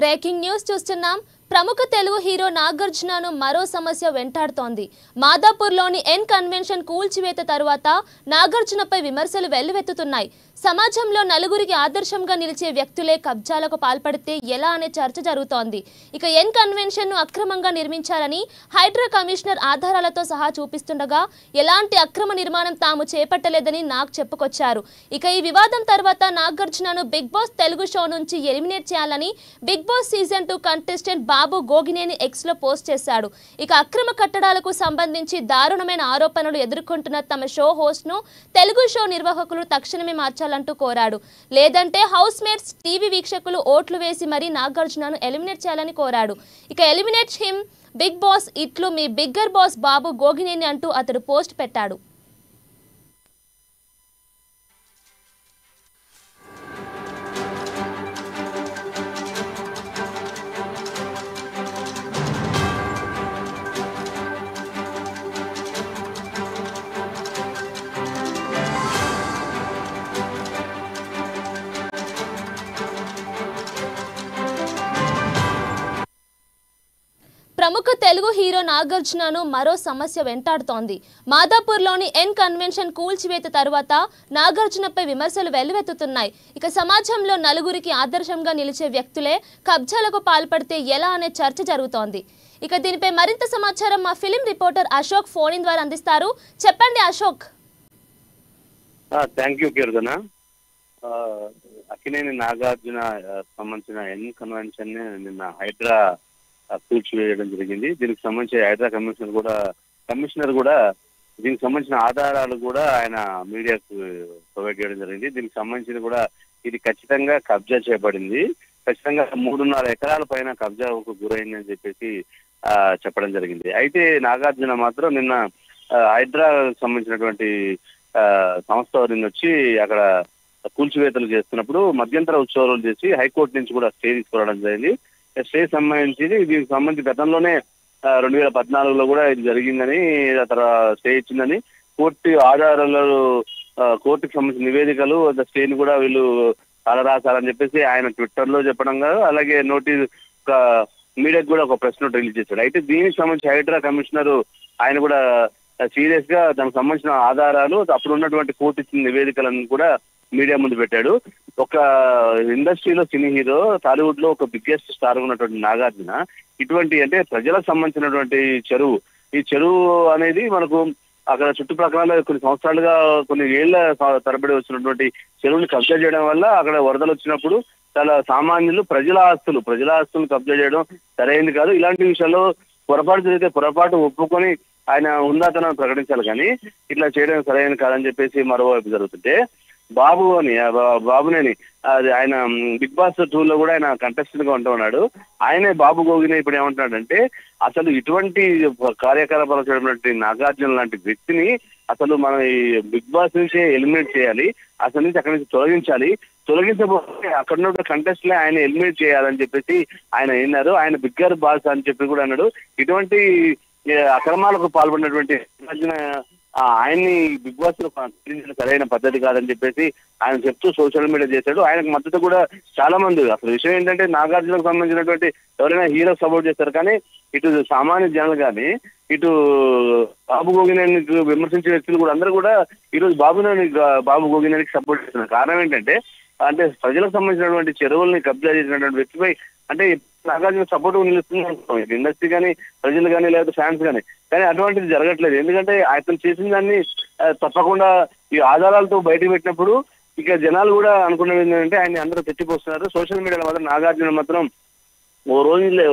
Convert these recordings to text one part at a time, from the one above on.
Breaking news చూస్తున్నాం. ప్రముఖ Telugu hero నాగార్జునను మరో సమస్య వెంటాడుతోంది. మాదాపూర్లోని ఎన్ కన్వెన్షన్ కూల్చివేత తరువాత నాగార్జునపై విమర్శలు వెల్లువెత్తుతున్నాయి. సమాజంలో నలుగురికి ఆదర్శంగా నిలిచే వ్యక్తులే కబ్జాలకు పాల్పడితే ఎలా అనే చర్చ జరుగుతోంది. ఇక ఎన్ కన్వెన్షన్ ను అక్రమంగా నిర్మించారని హైడ్రా కమిషనర్ ఆధారాలతో సహా చూపిస్తుండగా ఎలాంటి అక్రమ నిర్మాణం తాము చేపట్టలేదని నాగ్ చెప్పుకొచ్చారు. ఇక ఈ వివాదం తర్వాత నాగార్జునను బిగ్ బాస్ తెలుగు షో నుంచి ఎలిమినేట్ చేయాలని బిగ్ బాస్ సీజన్ 2 కంటెస్టెంట్ బాబు గోగినేని ఎక్స్ లో పోస్ట్ చేశాడు. ఇక అక్రమ కట్టడాలకు సంబంధించి దారుణమైన ఆరోపణలు ఎదుర్కొంటున్న తమ షో హోస్ట్ ను తెలుగు షో నిర్వాహకులు తక్షణమే మార్చాలంటూ కోరాడు. లేదంటే హౌస్ మేట్స్ టీవీ వీక్షకులు ఓట్లు వేసి మరీ నాగార్జునను ఎలిమినేట్ చేయాలని కోరాడు. ఇక ఎలిమినేట్ హిమ్ బిగ్ బాస్ ఇట్లు మీ బిగ్గర్ బాస్ బాబు గోగినేని అంటూ అతడు పోస్ట్ పెట్టాడు. ప్రముఖ తెలుగు హీరో నాగార్జునను మరో సమస్య వెంటాడుతోంది. మాదాపూర్లోని ఎన్ కన్వెన్షన్ కూల్చివేత తరువాత నాగార్జునపై విమర్శలు వెల్లువెత్తుతున్నాయి. ఇక సమాజంలో నలుగురికి ఆదర్శంగా నిలిచే వ్యక్తులే కబ్జాలకు పాల్పడితే ఎలా అనే చర్చ జరుగుతోంది. ఇక దీనిపై మరింత సమాచారం మా film reporter Ashok phone in ద్వారా అందిస్తారు. చెప్పండి అశోక్. థ్యాంక్ యూ కీర్తన. అక్కినేని నాగార్జున సంబంధించిన ఎన్ కన్వెన్షన్ నిన్న హైడ్రా కూల్చివేయడం జరిగింది. దీనికి సంబంధించి హైడ్రా కమిషనర్ కూడా దీనికి సంబంధించిన ఆధారాలు కూడా ఆయన మీడియాకు ప్రొవైడ్ చేయడం జరిగింది. దీనికి సంబంధించిన కూడా ఇది ఖచ్చితంగా కబ్జా చేయబడింది, ఖచ్చితంగా 3.5 ఎకరాల పైన కబ్జాకు గురైందని చెప్పేసి చెప్పడం జరిగింది. అయితే నాగార్జున మాత్రం నిన్న హైడ్రా సంబంధించినటువంటి సంస్థ వారిని వచ్చి అక్కడ కూల్చివేతలు చేస్తున్నప్పుడు మధ్యంతర ఉత్సవాలు చేసి హైకోర్టు నుంచి కూడా స్టే తీసుకురావడం జరిగింది. స్టే సంబంధించి దీనికి సంబంధించి గతంలోనే 2014లో కూడా ఇది జరిగిందని స్టే ఇచ్చిందని కోర్టు ఆధారాలు కోర్టుకు సంబంధించిన నివేదికలు స్టేని కూడా వీళ్ళు రాశారని చెప్పేసి ఆయన ట్విట్టర్ లో చెప్పడం కాదు, అలాగే నోటీస్ మీడియాకు కూడా ఒక ప్రెస్ నోట్ రిలీజ్ చేశాడు. అయితే దీనికి సంబంధించి హైడ్రా కమిషనర్ ఆయన కూడా సీరియస్ గా దానికి సంబంధించిన ఆధారాలు అప్పుడు ఉన్నటువంటి కోర్టు ఇచ్చిన నివేదికలను కూడా మీడియా ముందు పెట్టాడు. ఒక ఇండస్ట్రీలో సినీ హీరో, టాలీవుడ్ లో ఒక బిగ్గెస్ట్ స్టార్ ఉన్నటువంటి నాగార్జున ఇటువంటి అంటే ప్రజలకు సంబంధించినటువంటి చెరువు, ఈ చెరువు అనేది మనకు అక్కడ చుట్టుప్రక్కల కొన్ని సంవత్సరాలుగా కొన్ని ఏళ్ల తరబడి వచ్చినటువంటి చెరువుని కబ్జా చేయడం వల్ల అక్కడ వరదలు వచ్చినప్పుడు చాలా సామాన్యులు ప్రజల ఆస్తులు కబ్జా చేయడం సరైనది కాదు. ఇలాంటి విషయాల్లో పొరపాటు జరిగితే పొరపాటు ఒప్పుకొని ఆయన ఉందాతనం ప్రకటించాలి, కానీ ఇట్లా చేయడం సరైనది కాదని చెప్పేసి మరోవైపు జరుగుతుంటే బాబునేని ఆయన బిగ్ బాస్ 2లో కూడా ఆయన కంటెస్టెంట్ గా ఉంటూ ఉన్నాడు. ఆయనే బాబు గోగినే ఇప్పుడు ఏమంటున్నాడంటే అసలు ఇటువంటి కార్యకలాపాలు చేయడం నాగార్జున లాంటి వ్యక్తిని అసలు మనం ఈ బిగ్ బాస్ నుంచి ఎలిమినేట్ చేయాలి, అసలు నుంచి అక్కడి నుంచి తొలగించబోతే అక్కడ ఉన్న కంటెస్ట్లే ఆయన ఎలిమినేట్ చేయాలని చెప్పేసి ఆయన విన్నారు. ఆయన బిగ్గర్ బాస్ అని చెప్పి కూడా అన్నాడు. ఇటువంటి అక్రమాలకు పాల్పడినటువంటి నాగార్జున ఆయన్ని బిగ్ బాస్ లో సరైన పద్ధతి కాదని చెప్పేసి ఆయన చెప్తూ సోషల్ మీడియా చేశాడు. ఆయనకు మద్దతు కూడా చాలా మంది. అసలు విషయం ఏంటంటే నాగార్జునకు సంబంధించినటువంటి ఎవరైనా హీరో సపోర్ట్ చేస్తారు, కానీ ఇటు సామాన్య జనాలు కానీ ఇటు బాబు గోగినేని విమర్శించే వ్యక్తులు కూడా అందరూ కూడా ఈరోజు బాబు గోగినేనికి సపోర్ట్ చేస్తున్నారు. కారణం ఏంటంటే అంటే ప్రజలకు సంబంధించినటువంటి చెరువుల్ని కబ్జా చేసినటువంటి వ్యక్తిపై అంటే నాగార్జున సపోర్ట్ నిలుస్తుంది ఇండస్ట్రీ కానీ, ప్రజలు కానీ, లేదా ఫ్యాన్స్ కానీ అటువంటిది జరగట్లేదు. ఎందుకంటే అతను చేసిన దాన్ని తప్పకుండా ఈ ఆధారాలతో బయటకు పెట్టినప్పుడు ఇక జనాలు కూడా అనుకున్నది ఏంటంటే ఆయన అందరూ తెచ్చిపోస్తున్నారు. సోషల్ మీడియాలో మాత్రం నాగార్జున మాత్రం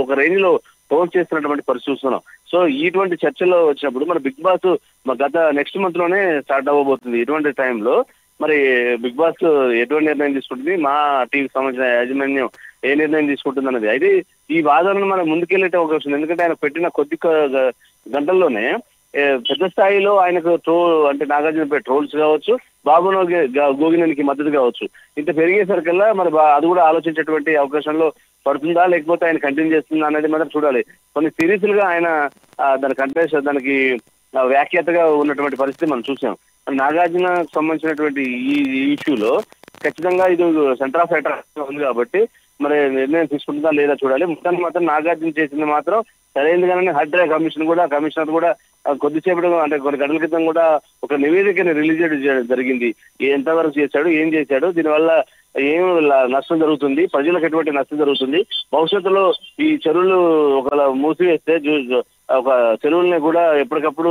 ఒక రేంజ్ లో పోస్ట్ చేస్తున్నటువంటి పరిస్థితి చూస్తున్నాం. సో ఇటువంటి చర్చల్లో వచ్చినప్పుడు మన బిగ్ బాస్ నెక్స్ట్ మంత్ లోనే స్టార్ట్ అవ్వబోతుంది. ఇటువంటి టైంలో మరి బిగ్ బాస్ ఎటువంటి నిర్ణయం తీసుకుంటుంది, మా టీవీకి సంబంధించిన యాజమాన్యం ఏ నిర్ణయం తీసుకుంటుంది అన్నది. అయితే ఈ వాదనను మనం ముందుకెళ్ళేట అవకాశం ఉంది. ఎందుకంటే ఆయన పెట్టిన కొద్ది గంటల్లోనే పెద్ద స్థాయిలో ఆయనకు అంటే నాగార్జునపై ట్రోల్స్ కావచ్చు, బాబు గోగినేనికి మద్దతు కావచ్చు, ఇంత పెరిగేసరికల్లా మరి అది కూడా ఆలోచించేటువంటి అవకాశంలో పడుతుందా, లేకపోతే ఆయన కంటిన్యూ చేస్తుందా అనేది మాత్రం చూడాలి. కొన్ని సిరీస్లుగా ఆయన దానికి వ్యాఖ్యాతగా ఉన్నటువంటి పరిస్థితి మనం చూసాం. నాగార్జునకు సంబంధించినటువంటి ఈ ఇష్యూలో ఖచ్చితంగా ఇది సెంటర్ ఆఫ్ అట్రాక్షన్ ఉంది కాబట్టి మరి నిర్ణయం తీసుకుంటుందా లేదా చూడాలి. మొత్తానికి మాత్రం నాగార్జున చేసింది మాత్రం సరైనది కానీ హైడ్రా కమిషనర్ కూడా కొద్దిసేపటి అంటే కొన్ని గంటల క్రితం కూడా ఒక నివేదికని రిలీజ్ చేయడం జరిగింది. ఎంతవరకు చేశాడు, ఏం చేశాడు, దీనివల్ల ఏం నష్టం జరుగుతుంది, ప్రజలకు ఎటువంటి నష్టం జరుగుతుంది, భవిష్యత్తులో ఈ చెరువులు ఒకవేళ మూసివేస్తే ఒక చెరువుల్ని కూడా ఎప్పటికప్పుడు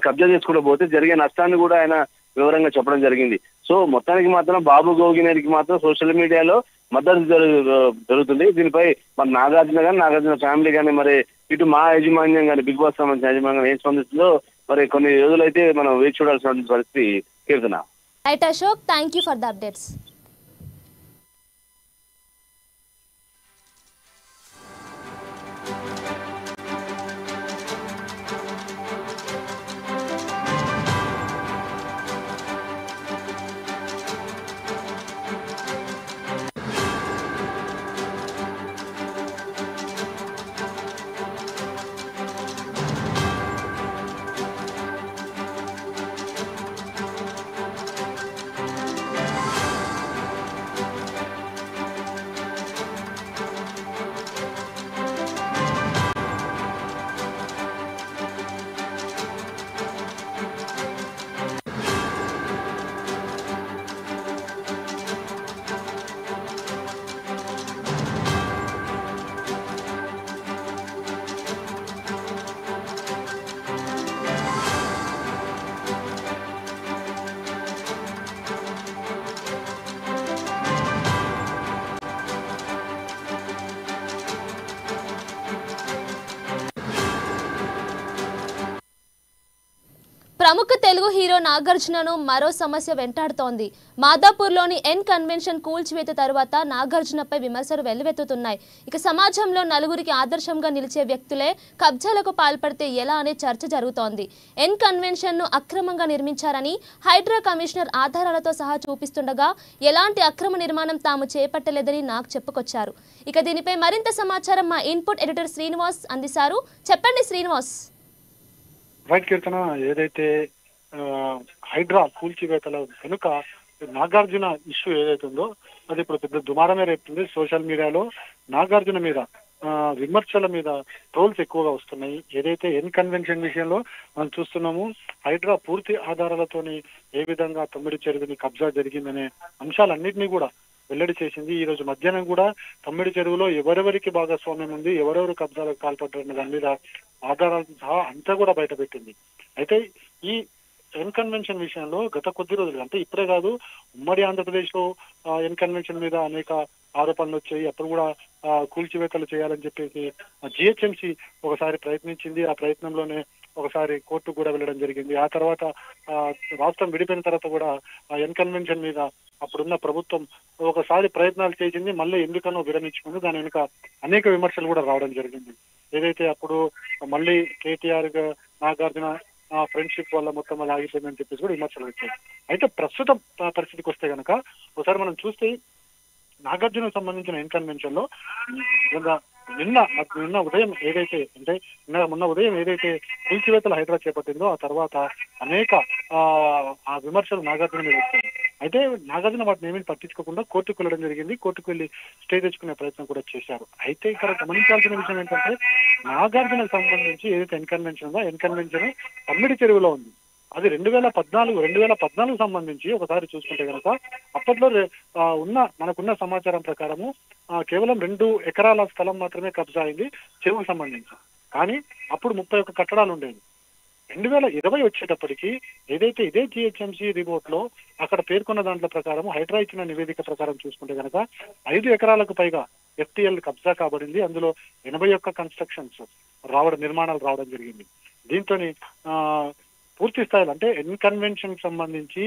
కబ్జా చేసుకుంటూ పోతే జరిగే నష్టాన్ని కూడా ఆయన వివరంగా చెప్పడం జరిగింది. సో మొత్తానికి మాత్రం బాబు గోగినేనికి మాత్రం సోషల్ మీడియాలో మద్దతు జరుగుతుంది. దీనిపై మరి నాగార్జున ఫ్యామిలీ కానీ మరి ఇటు మా యాజమాన్యం కానీ బిగ్ బాస్ సంబంధించిన యాజమాన్యం ఏం స్పందిస్తుందో మరి కొన్ని రోజులైతే మనం వేచి చూడాల్సిన పరిస్థితి. Keerthana. Right Ashok, thank you for the updates. ప్రముఖ తెలుగు హీరో నాగార్జునను మరో సమస్య వెంటాడుతోంది. మాదాపూర్లోని ఎన్ కన్వెన్షన్ కూల్చివేత తర్వాత నాగార్జునపై విమర్శలు వెల్లువెత్తుతున్నాయి. ఇక సమాజంలో నలుగురికి ఆదర్శంగా నిలిచే వ్యక్తులే కబ్జాలకు పాల్పడితే ఎలా అనే చర్చ జరుగుతోంది. ఎన్ కన్వెన్షన్ను అక్రమంగా నిర్మించారని హైడ్రా కమిషనర్ ఆధారాలతో సహా చూపిస్తుండగా ఎలాంటి అక్రమ నిర్మాణం తాము చేపట్టలేదని నాకు చెప్పుకొచ్చారు. ఇక దీనిపై మరింత సమాచారం మా ఇన్పుట్ ఎడిటర్ శ్రీనివాస్ అందిస్తారు. చెప్పండి శ్రీనివాస్. రైట్ కీర్తన, ఏదైతే హైడ్రా కూల్చివేతల వెనుక నాగార్జున ఇష్యూ ఏదైతే ఉందో అది ఇప్పుడు పెద్ద దుమారమే రేపుతుంది. సోషల్ మీడియాలో నాగార్జున మీద విమర్శల మీద ట్రోల్స్ ఎక్కువగా వస్తున్నాయి. ఏదైతే ఎన్ కన్వెన్షన్ విషయంలో మనం చూస్తున్నాము, హైడ్రా పూర్తి ఆధారాలతోని ఏ విధంగా తమ్మిడి చెరువుని కబ్జా జరిగిందనే అంశాలన్నింటినీ కూడా వెల్లడి చేసింది. ఈ రోజు మధ్యాహ్నం కూడా తమ్మిడి చెరువులో ఎవరెవరికి భాగస్వామ్యం ఉంది, ఎవరెవరు కబ్జాలకు పాల్పడ్డారన్న దాని మీద ఆధారాలతో సహా అంతా కూడా బయటపెట్టింది. అయితే ఈ ఎన్ కన్వెన్షన్ విషయంలో గత కొద్ది రోజులు, అంటే ఇప్పుడే కాదు, ఉమ్మడి ఆంధ్రప్రదేశ్ లో ఎన్ కన్వెన్షన్ మీద అనేక ఆరోపణలు వచ్చాయి. అప్పుడు కూడా కూల్చివేతలు చేయాలని చెప్పేసి జిహెచ్ఎంసీ ఒకసారి ప్రయత్నించింది. ఆ ప్రయత్నంలోనే ఒకసారి కోర్టు కూడా వెళ్ళడం జరిగింది. ఆ తర్వాత రాష్ట్రం విడిపోయిన తర్వాత కూడా ఎన్ కన్వెన్షన్ మీద అప్పుడున్న ప్రభుత్వం ఒకసారి ప్రయత్నాలు చేసింది, మళ్ళీ ఎందుకనో విరమించుకుంది. దాని వెనుక అనేక విమర్శలు కూడా రావడం జరిగింది. ఏదైతే అప్పుడు మళ్ళీ కేటీఆర్ నాగార్జున ఫ్రెండ్షిప్ వల్ల మొత్తం అలా ఆగిపోయిందని చెప్పేసి కూడా విమర్శలు వచ్చాయి. అయితే ప్రస్తుతం పరిస్థితికి వస్తే కనుక ఒకసారి మనం చూస్తే నాగార్జునకు సంబంధించిన ఎన్ కన్వెన్షన్ లో నిన్న ఉదయం ఏదైతే అంటే మొన్న ఉదయం ఏదైతే కూల్చివేతలు హైడ్రా చేపట్టిందో ఆ తర్వాత అనేక ఆ విమర్శలు నాగార్జున మీద వచ్చాయి. అయితే నాగార్జున వాటిని ఏమీ పట్టించుకోకుండా కోర్టుకు వెళ్ళడం జరిగింది. కోర్టుకు వెళ్ళి స్టే తెచ్చుకునే ప్రయత్నం కూడా చేశారు. అయితే ఇక్కడ గమనించాల్సిన విషయం ఏంటంటే నాగార్జునకు సంబంధించి ఏదైతే ఎన్ కన్వెన్షన్ ఉందో ఎన్ కన్వెన్షన్ తమ్మిడి చెరువులో ఉంది. అది 2014 సంబంధించి ఒకసారి చూసుకుంటే కనుక అప్పట్లో మనకున్న సమాచారం ప్రకారము కేవలం 2 ఎకరాల స్థలం మాత్రమే కబ్జా అయింది చెరువుకు సంబంధించి. కానీ అప్పుడు 31 కట్టడాలు ఉండేవి. 2020 వచ్చేటప్పటికి ఏదైతే ఇదే జిహెచ్ఎంసీ రిపోర్ట్ లో అక్కడ పేర్కొన్న దాంట్లో ప్రకారం హైడ్రా ఇచ్చిన నివేదిక ప్రకారం చూసుకుంటే కనుక 5 ఎకరాలకు పైగా ఎఫ్టీఎల్ కబ్జా కాబడింది. అందులో 81 కన్స్ట్రక్షన్స్ నిర్మాణాలు రావడం జరిగింది. దీంతో పూర్తి స్థాయిలో అంటే ఎన్ కన్వెన్షన్ సంబంధించి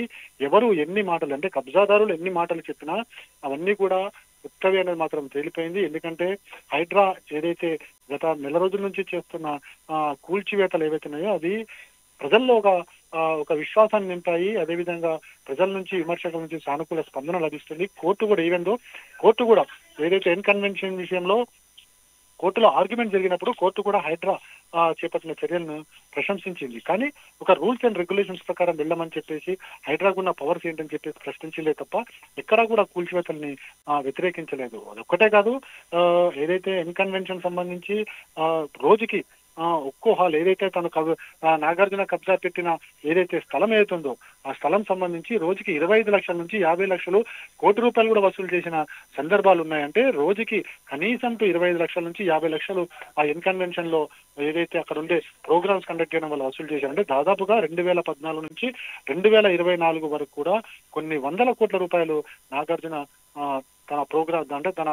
ఎవరు ఎన్ని మాటలు అంటే కబ్జాదారులు ఎన్ని మాటలు చెప్పినా అవన్నీ కూడా ఉత్తవి అనేది మాత్రం తేలిపోయింది. ఎందుకంటే హైడ్రా ఏదైతే గత నెల రోజుల నుంచి చేస్తున్న కూల్చివేతలు ఏవైతే ఉన్నాయో అది ప్రజల్లో ఒక విశ్వాసాన్ని నింపాయి. అదేవిధంగా ప్రజల నుంచి విమర్శకుల నుంచి సానుకూల స్పందన లభిస్తుంది. కోర్టు కూడా ఏదైతే ఎన్ కన్వెన్షన్ విషయంలో కోర్టులో ఆర్గ్యుమెంట్ జరిగినప్పుడు కోర్టు కూడా హైడ్రా చేపట్టిన చర్యలను ప్రశంసించింది. కానీ ఒక రూల్స్ అండ్ రెగ్యులేషన్స్ ప్రకారం వెళ్ళమని చెప్పేసి హైడ్రాకున్న పవర్స్ ఏంటని చెప్పేసి ప్రశ్నించలే తప్ప ఎక్కడా కూడా కూల్చివేతల్ని వ్యతిరేకించలేదు. అదొక్కటే కాదు, ఏదైతే ఎన్కన్వెన్షన్ సంబంధించి రోజుకి ఒక్కో హాల్ ఏదైతే తను నాగార్జున కబ్జా పెట్టిన ఏదైతే స్థలం ఏదైతుందో ఆ స్థలం సంబంధించి రోజుకి 25 లక్షల నుంచి 50 లక్షలు కోటి రూపాయలు కూడా వసూలు చేసిన సందర్భాలు ఉన్నాయంటే రోజుకి కనీసం 25 లక్షల నుంచి 50 లక్షలు ఆ ఎన్కన్వెన్షన్ లో ఏదైతే అక్కడ ఉండే ప్రోగ్రామ్స్ కండక్ట్ చేయడం వల్ల వసూలు చేశారంటే దాదాపుగా 2014 నుంచి 2024 వరకు కూడా కొన్ని వందల కోట్ల రూపాయలు నాగార్జున తన ప్రోగ్రామ్ అంటే తన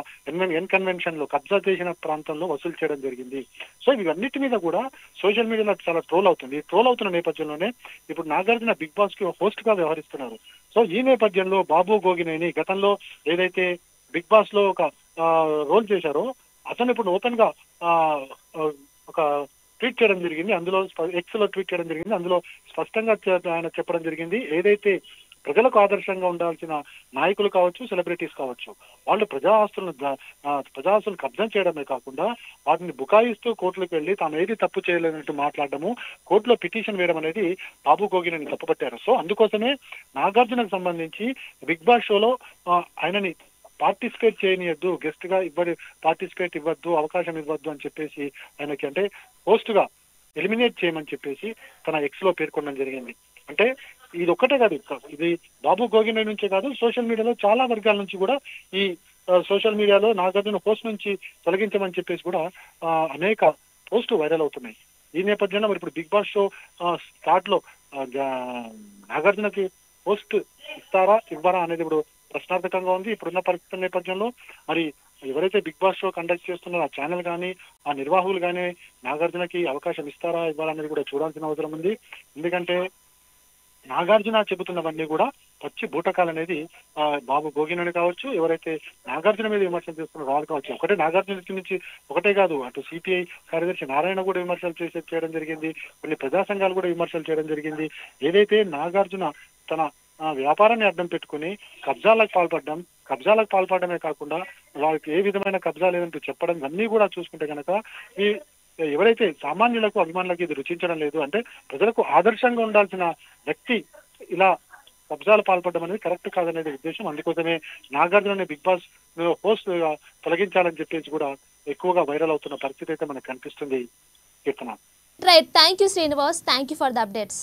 ఎన్కన్వెన్షన్ లో కబ్జా చేసిన ప్రాంతంలో వసూలు చేయడం జరిగింది. సో ఇవన్నిటి మీద కూడా సోషల్ మీడియాలో చాలా ట్రోల్ అవుతుంది. ఈ ట్రోల్ అవుతున్న నేపథ్యంలోనే ఇప్పుడు నాగార్జున బిగ్ బాస్ కి హోస్ట్ గా వ్యవహరిస్తున్నారు. సో ఈ నేపథ్యంలో బాబు గోగినేని గతంలో ఏదైతే బిగ్ బాస్ లో ఒక రోల్ చేశారో అతను ఇప్పుడు ఓపెన్ గా ఒక ట్వీట్ చేయడం జరిగింది. అందులో ఎక్స్ లో ట్వీట్ చేయడం జరిగింది. అందులో స్పష్టంగా ఆయన చెప్పడం జరిగింది, ఏదైతే ప్రజలకు ఆదర్శంగా ఉండాల్సిన నాయకులు కావచ్చు, సెలబ్రిటీస్ కావచ్చు, వాళ్ళు ప్రజా ఆస్తులను కబ్జా చేయడమే కాకుండా వాటిని బుకాయిస్తూ కోర్టులకు వెళ్లి తాము ఏది తప్పు చేయలేనట్టు మాట్లాడడము, కోర్టులో పిటిషన్ వేయడం అనేది బాబు గోగినేని తప్పుపట్టారు. సో అందుకోసమే నాగార్జునకు సంబంధించి బిగ్ బాస్ షోలో ఆయనని పార్టిసిపేట్ చేయనియద్దు, గెస్ట్ గా పార్టిసిపేట్ ఇవ్వద్దు, అవకాశం ఇవ్వద్దు అని చెప్పేసి ఆయనకి అంటే హోస్ట్ గా ఎలిమినేట్ చేయమని చెప్పేసి తన ఎక్స్ లో పేర్కొనడం జరిగింది. అంటే ఇది ఒక్కటే కాదు, ఇది బాబు గోగినేని నుంచే కాదు, సోషల్ మీడియాలో చాలా వర్గాల నుంచి కూడా ఈ సోషల్ మీడియాలో నాగార్జున పోస్ట్ నుంచి తొలగించమని చెప్పేసి కూడా అనేక పోస్టు వైరల్ అవుతున్నాయి. ఈ నేపథ్యంలో మరి ఇప్పుడు బిగ్ బాస్ షో స్టార్ట్ లో నాగార్జునకి పోస్ట్ ఇస్తారా ఇవ్వరా అనేది ఇప్పుడు ప్రశ్నార్థకంగా ఉంది. ఇప్పుడున్న పరిస్థితుల నేపథ్యంలో మరి ఎవరైతే బిగ్ బాస్ షో కండక్ట్ చేస్తున్నారో ఆ ఛానల్ కానీ ఆ నిర్వాహకులు కానీ నాగార్జునకి అవకాశం ఇస్తారా ఇవ్వాలా అనేది కూడా చూడాల్సిన అవసరం ఉంది. ఎందుకంటే నాగార్జున చెబుతున్నవన్నీ కూడా పచ్చి బూటకాలు అనేది బాబు గోగినేని కావచ్చు, ఎవరైతే నాగార్జున మీద విమర్శలు చేస్తున్నారో వాళ్ళు కావచ్చు. ఒకటే నాగార్జున నుంచి ఒకటే కాదు, అటు సిపిఐ కార్యదర్శి నారాయణ కూడా విమర్శలు చేయడం జరిగింది, కొన్ని ప్రజా సంఘాలు కూడా విమర్శలు చేయడం జరిగింది. ఏదైతే నాగార్జున తన వ్యాపారాన్ని అడ్డం పెట్టుకుని కబ్జాలకు పాల్పడమే కాకుండా వాళ్ళకి ఏ విధమైన కబ్జా లేదంటూ చెప్పడం ఇవన్నీ కూడా చూసుకుంటే కనుక ఈ ఎవరైతే సామాన్యులకు అభిమానులకు ఇది రుచించడం లేదు, అంటే ప్రజలకు ఆదర్శంగా ఉండాల్సిన వ్యక్తి ఇలా కబ్జాలు పాల్పడడం అనేది కరెక్ట్ కాదనేది ఉద్దేశం. అందుకోసమే నాగార్జున బిగ్ బాస్ హోస్ట్ తొలగించాలని చెప్పేసి కూడా ఎక్కువగా వైరల్ అవుతున్న పరిస్థితి అయితే మనకు కనిపిస్తుంది. Keerthana. Right, thank you Srinivas, thank you for the updates.